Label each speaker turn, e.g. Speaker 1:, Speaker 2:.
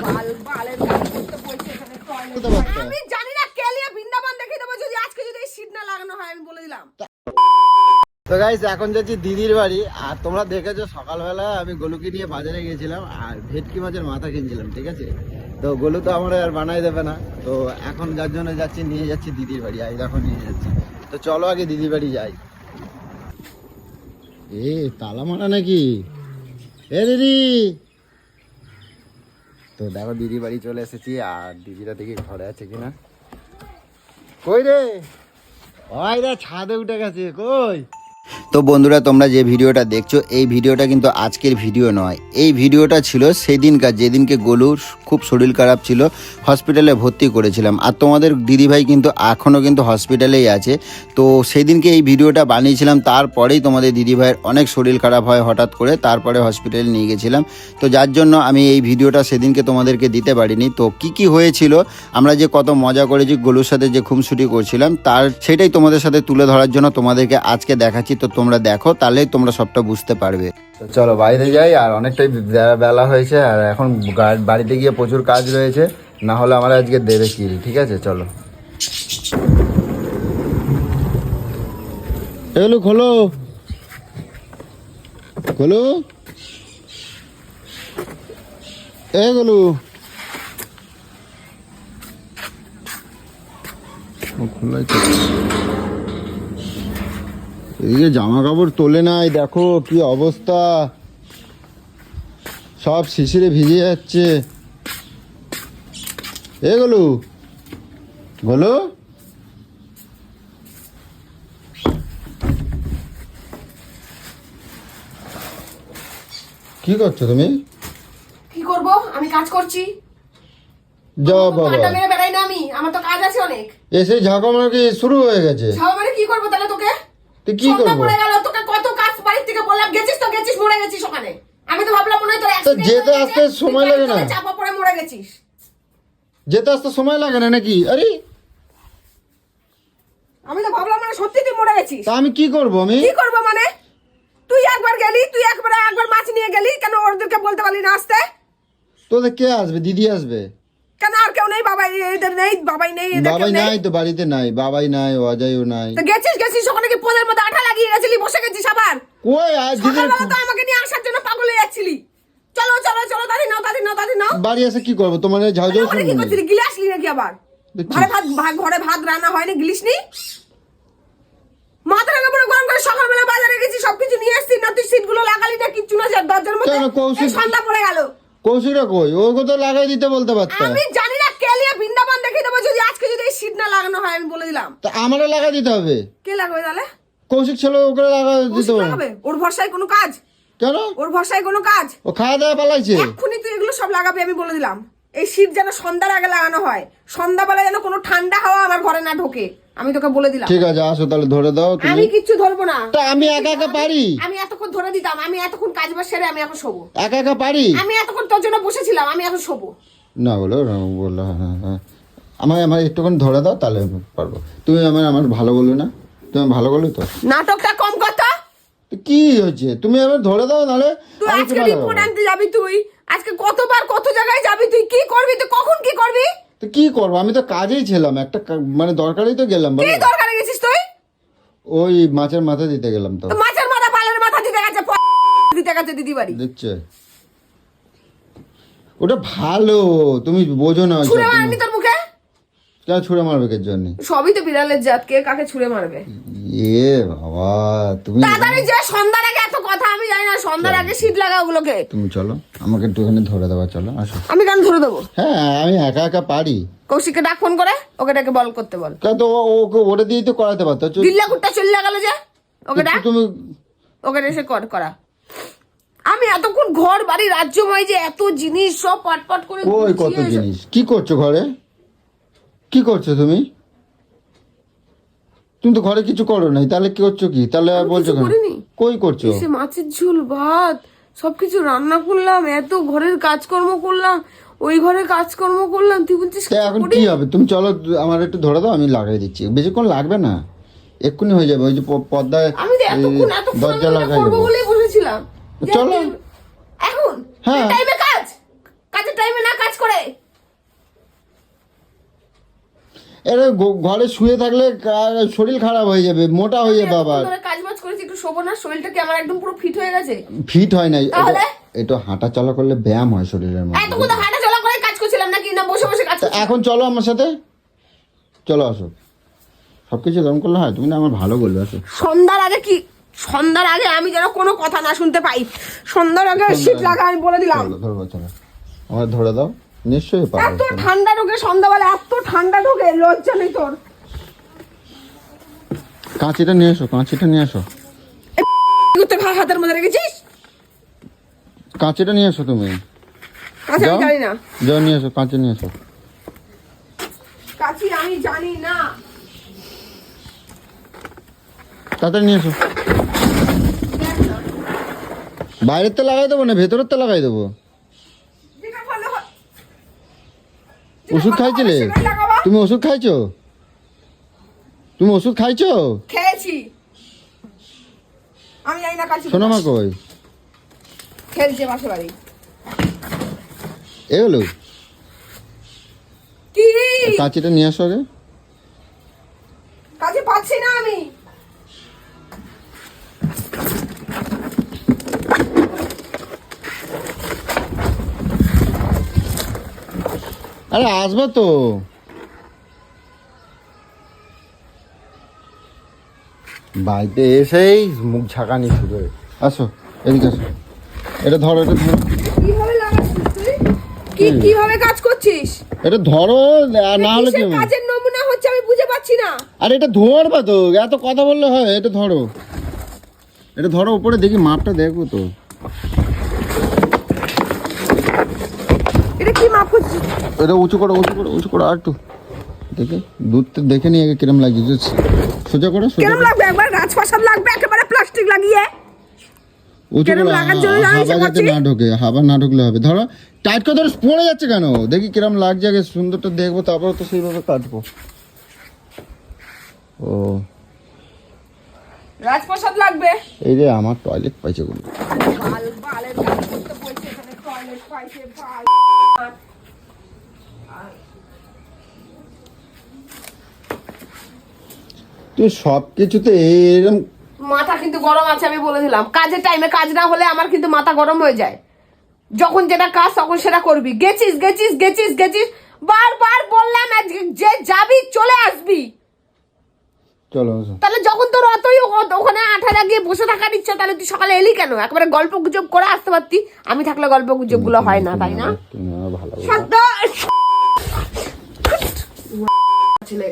Speaker 1: আমি জানি না কেলিয়া বৃন্দাবন দেখিয়ে দেবো যদি আজকে যদি এই সিট না লাগানো হয়, আমি বলে দিলাম।
Speaker 2: তো গাইস এখন যাচ্ছি দিদির বাড়ি। আর তোমরা দেখেছো সকালবেলা আমি গোলুকে নিয়ে বাজারে গেছিলাম আর ভেটকি মাছের মাথা কিনছিলাম, ঠিক আছে। তো গোলু তো আমার আর বানাই দেবে না, তো এখন যার জন্য যাচ্ছি নিয়ে যাচ্ছি দিদির বাড়ি। এই দেখো নিয়ে যাচ্ছি, তো চলো আগে দিদির বাড়ি যাই। এ তালা মারা নাকি? এ দিদি, তো দেখো দিদির বাড়ি চলে এসেছি। আর দিদিরা দেখি ঘরে আছে কিনা। কই রে? ওই রে ছাদে উঠে গেছে, কই? তো বন্ধুরা, তোমরা যে ভিডিওটা দেখছো এই ভিডিওটা কিন্তু আজকের ভিডিও নয়। এই ভিডিওটা ছিল সেদিনকার, যেদিনকে গোলুর খুব শরীর খারাপ ছিল, হসপিটালে ভর্তি করেছিলাম। আর তোমাদের দিদিভাই কিন্তু এখনও কিন্তু হসপিটালেই আছে। তো সেদিনকে এই ভিডিওটা বানিয়েছিলাম, তারপরেই তোমাদের দিদিভাইয়ের অনেক শরীর খারাপ হয় হঠাৎ করে, তারপরে হসপিটালে নিয়ে গেছিলাম। তো যার জন্য আমি এই ভিডিওটা সেদিনকে তোমাদেরকে দিতে পারিনি। তো কি হয়েছিল, আমরা যে কত মজা করেছি গোলুর সাথে, যে খুনসুটি করছিলাম, তার সেটাই তোমাদের সাথে তুলে ধরার জন্য তোমাদেরকে আজকে দেখাচ্ছি। তো তোমরা দেখো, তাহলেই তোমরা সবটা বুঝতে পারবে। তো চলো বাইরে যাই, আর অনেকটাই বেলা হয়েছে, আর এখন বাড়িতে গিয়ে প্রচুর কাজ রয়েছে, না হলে আমার আজকে দেবে কি। ঠিক আছে চলো। এগুলো খোলো খোলো, এগুলো খোলাই তো। এদিকে জামা কাপড় তোলে নাই, দেখো কি অবস্থা, সব শিশিরে ভিজে যাচ্ছে। এগুলো বলো, কি করছো তুমি?
Speaker 1: কি করব, আমি কাজ করছি।
Speaker 2: যা বাবা,
Speaker 1: মেরে বেড়াই না আমি, আমার তো কাজ আছে অনেক।
Speaker 2: এসে ঝাঁকামারা কি শুরু হয়ে গেছে?
Speaker 1: মানে কি করবো তাহলে? তোকে
Speaker 2: তো কি করবো?
Speaker 1: পড়ে গেল, তোকে কত কাজ বাড়ির থেকে বললাম, গেছিস তো গেছিস, মরে গেছিস ওখানে। আমি তো ভাবলাম মনে হয় তোর অ্যাক্সিডেন্ট
Speaker 2: যেতে আসতে সময় লাগে না?
Speaker 1: চাপা পড়ে মরে গেছিস।
Speaker 2: যেতে আসতে সময় লাগে না নাকি? আরে
Speaker 1: আমি তো ভাবলাম মানে সত্যি তুই মরে গেছিস।
Speaker 2: তা আমি কি করবো? আমি
Speaker 1: কি করবো মানে? তুই একবার গেলি, তুই একবার মাছ নিয়ে গেলি, কেন ওদেরকে বলতে পারলি না আসতে?
Speaker 2: তোদের কে আসবে? দিদি আসবে।
Speaker 1: কেন আর কেউ নেই? বাবাই এদের নেই, বাবাই নেই, এদের
Speaker 2: বাবাই নাই তো, বাড়িতে নাই, বাবাই নাই, অজয়ও নাই।
Speaker 1: তো গেছিস ওখানে কি পোদের মধ্যে আঠা লাগিয়ে গেছিলি, বসে গেছিস আবার?
Speaker 2: কই আজ দিদি
Speaker 1: সকালবেলা তো আমাকে নিয়ে আসার জন্য পাগল হয়ে যাচ্ছিলি। চলো দাদি নাও।
Speaker 2: বাড়ি এসে কি করবো? তোমার ঝাউ ঝাউ
Speaker 1: ওখানে কি করছিলি? গিলে আসলি নাকি আবার? ঘরে ভাত রান্না হয়নি, গিলিস নি? মাথার আগে পুরো গরম করে সকালবেলা বাজারে গেছি, সবকিছু নিয়ে এসেছি না, তুই সিটগুলো লাগালি না, কিচ্ছু না, দরজার মধ্যে সন্ধ্যা পড়ে গেল।
Speaker 2: কৌশিকরা কই? ওকে তো লাগাই দিতে বলতে পারতা।
Speaker 1: আমি জানি না কেলিয়া বৃন্দাবন দেখিয়ে দেবো যদি আজকে যদি এই সিট না লাগানো হয়, আমি বলে দিলাম।
Speaker 2: তা আমারও লাগাই দিতে হবে।
Speaker 1: কে লাগাবে তাহলে?
Speaker 2: কৌশিক ছেলে ওকে লাগাই দিতে হবে।
Speaker 1: ওর ভরসায় কোনো কাজ?
Speaker 2: কেন
Speaker 1: ওর ভরসায় কোনো কাজ?
Speaker 2: ও খাওয়া দাওয়া পালাইছে।
Speaker 1: এক্ষুনি তুই এগুলো সব লাগাবি, আমি বলে দিলাম। এই সিট যেন সন্ধ্যার আগে লাগানো হয়, সন্ধ্যাবেলা যেন কোনো ঠান্ডা হাওয়া আমার ঘরে না ঢোকে, আমি তোকে বলে দিলাম।
Speaker 2: ঠিক আছে, আসো তাহলে ধরে দাও।
Speaker 1: আমি কিচ্ছু ধরবো না।
Speaker 2: তা আমি একা পারি?
Speaker 1: আমি এতক্ষণ ধরে দিতাম, আমি এতক্ষণ কাজ বাজ সেরে আমি এখন শোবো।
Speaker 2: একা পারি?
Speaker 1: আমি এতক্ষণ তোর জন্য বসেছিলাম, আমি এখন শোবো।
Speaker 2: না বলো হ্যাঁ। আমার একটুখানি ধরে দাও, তাহলে পারবো। তুমি আমার ভালো বলবে না? তুমি ভালো বলো তো।
Speaker 1: নাটকটা কম কথা।
Speaker 2: কি হয়েছে? তুমি আমার ধরে দাও, নাহলে
Speaker 1: তুই আজকে রিপোর্ট আনতে যাবি, তুই আজকে কতবার কত জায়গায় যাবি, তুই কি করবি? তুই কখন কি করবি?
Speaker 2: তো কি করবো? আমি তো কাজেই ছিলাম, একটা মানে দরকারই তো গেলাম।
Speaker 1: কি দরকারে গেছিস তুই?
Speaker 2: ওই মাছের মাথা দিতে গেলাম। তো
Speaker 1: মাছের মাথা, পালের মাথা দিতে গেছে দিদি বাড়ি।
Speaker 2: দেখছে ওটা ভালো, তুমি বোঝো না।
Speaker 1: ছুঁড়ে মারনি তোর মুখে?
Speaker 2: কেন ছুঁড়ে মারবে? কে জন্য?
Speaker 1: সবই তো বিড়ালের জাত, কে কাকে ছুঁড়ে মারবে?
Speaker 2: এ বাবা, তুমি
Speaker 1: তাড়াতাড়ি যে সন্ধ্যার আগে এত কথা আমি জানি না, সন্ধ্যার আগে শীত লাগা ওগুলোকে।
Speaker 2: তুমি চলো, আমাকে একটুখানি ধরে দেওয়া, চলো আসো।
Speaker 1: আমি কেন ধরে দেবো?
Speaker 2: হ্যাঁ আমি একা পারি।
Speaker 1: কৌশিককে ডাক, ফোন করে ওকে ডাকে বল করতে বল।
Speaker 2: তো ওকে ওটা দিয়েই তো করাতে পারতো।
Speaker 1: দিল্লা কুট্টা চলে গেল যে, ওকে ডাক,
Speaker 2: তুমি
Speaker 1: ওকে এসে করা। আমি এতক্ষণ ঘর বাড়ি রাজ্যময় যে এত জিনিস সব পটপট করে।
Speaker 2: ওই কত জিনিস। কি করছো ঘরে? কি করছো তুমি? তুমি তো ঘরে কিছু করো নাই, তাহলে কি করছো? কি তাহলে বলছো কেন? কই করছো?
Speaker 1: সে মাছের ঝোল ভাত সবকিছু রান্না করলাম, এত ঘরের কাজকর্ম করলাম, ওই ঘরের কাজকর্ম করলাম, তুই বলছিস
Speaker 2: এখন কি হবে? তুমি চলো, আমার একটু ধরে দাও, আমি লাগাই দিচ্ছি। বেশিক্ষণ লাগবে না, এক্ষুনি হয়ে যাবে। ওই যে পর্দায় দরজা লাগাই দেবো।
Speaker 1: বলেছিলাম
Speaker 2: চলো
Speaker 1: এখন।
Speaker 2: হ্যাঁ,
Speaker 1: কাজের টাইমে না কাজ করে।
Speaker 2: এরে ঘরে শুয়ে থাকলে শরীর খারাপ হয়ে যাবে, মোটা হয়ে যাবে আবার।
Speaker 1: কাজ বাজ করেছি একটু শোবো না, শরীরটা কি আমার একদম পুরো ফিট হয়ে গেছে?
Speaker 2: ফিট হয় নাই,
Speaker 1: তাহলে
Speaker 2: এটা হাঁটা চলা করলে ব্যায়াম হয় শরীরের মধ্যে।
Speaker 1: এতক্ষণ তো হাঁটা চলা করে কাজ করছিলাম নাকি, না বসে বসে কাজ করছিলাম?
Speaker 2: এখন চলো আমার সাথে, চলো আসো। সবকিছু এরকম করলে হয়? তুমি না আমার ভালো বলবে, আসো।
Speaker 1: সন্ধ্যার আগে কি, সন্ধ্যার আগে আমি যেন কোনো কথা না শুনতে পাই। সন্ধ্যার আগে শীত লাগা, আমি বলে দিলাম।
Speaker 2: ধরো চলো, আমার ধরে দাও। নিশ্চয়ই পারো।
Speaker 1: এত ঠান্ডা ঢোকে সন্ধ্যাবেলা, এত ঠান্ডা ঢোকে, লজ্জা নেই তোর?
Speaker 2: কাঁচিটা নিয়ে এসো, কাঁচিটা নিয়ে এসো।
Speaker 1: হাতের মধ্যে রেখেছিস
Speaker 2: কাঁচিটা নিয়ে এসো তুমি।
Speaker 1: কাছে আমি জানি না,
Speaker 2: যাও নিয়ে এসো, কাঁচি নিয়ে এসো।
Speaker 1: কাছে আমি জানি না।
Speaker 2: তাড়াতাড়ি নিয়ে এসো। বাইরের তো লাগাই দেবো না, ভেতরের তো লাগাই দেবো। ওষুধ খাইছিলে? তুমি ওষুধ খাইছো? তুমি ওষুধ খাইছো?
Speaker 1: খেয়েছি আমি, জানি না কাছে।
Speaker 2: শোনো মা কই
Speaker 1: খেলছে পাশে বাড়ি।
Speaker 2: এগুলো
Speaker 1: কি
Speaker 2: কাঁচিটা নিয়ে আসো আগে।
Speaker 1: কাছে পাচ্ছি না আমি।
Speaker 2: আরে আসবা তো। বাড়িতে এসেই মুখ ঝাঁকানি শুরু। আসো এদিকে আসো, এটা ধরো, এটা ধরো।
Speaker 1: কিভাবে লাগাচ্ছিস তুই? কিভাবে কাজ করছিস?
Speaker 2: এটা ধরো, না হলে কি?
Speaker 1: কাজের নমুনা হচ্ছে আমি বুঝে পাচ্ছি না।
Speaker 2: আরে এটা ধরবা তো, এত কথা বললে হয়? এটা ধরো, এটা ধরো উপরে, দেখি মাপটা দেখো তো।
Speaker 1: এটা কি মাপ করছিস?
Speaker 2: এটা উঁচু করো, উঁচু করো, উঁচু করো আর একটু। দেখে দুধটা দেখে নিয়ে কিরম লাগছে, সোজা করো, সোজা
Speaker 1: কেরম
Speaker 2: করো।
Speaker 1: লাগবে? একবার রাজপ্রাসাদ লাগবে একেবারে প্লাস্টিক লাগিয়ে।
Speaker 2: উঁচু
Speaker 1: কেরম
Speaker 2: করো,
Speaker 1: লাগার জন্য জানিস
Speaker 2: হাওয়া যাতে না ঢোকে, হাওয়া না ঢুকলে হবে। ধরো টাইট করে ধরো, পড়ে যাচ্ছে কেন? দেখি কিরম লাগছে, আগে সুন্দরটা দেখবো, তারপর তো সেইভাবে কাটবো। ও
Speaker 1: রাজপ্রাসাদ লাগবে।
Speaker 2: এই যে আমার টয়লেট পাইছে গুলো।
Speaker 1: বাল বালের কাজ করতে বলছে এখানে, টয়লেট পাইছে বাল।
Speaker 2: তুই সব কিছুতে এরকম।
Speaker 1: মাথা কিন্তু গরম আছে, আমি বলে দিলাম। কাজের টাইমে কাজ না হলে আমার কিন্তু মাথা গরম হয়ে যায়। যখন যেটা কাজ তখন সেটা করবি। গেছিস গেছিস গেছিস গেছিস, বারবার বললাম যে যাবি চলে আসবি।
Speaker 2: চলো
Speaker 1: তাহলে যখন তোর অতই ওখানে আঠা লাগিয়ে বসে থাকার ইচ্ছা, তাহলে তুই সকালে এলি কেন? একবারে গল্প গুজব করে আসতে পারতি। আমি থাকলে গল্প গুজব গুলো হয় না, তাই না?
Speaker 2: তুমি ভালো
Speaker 1: ছেলে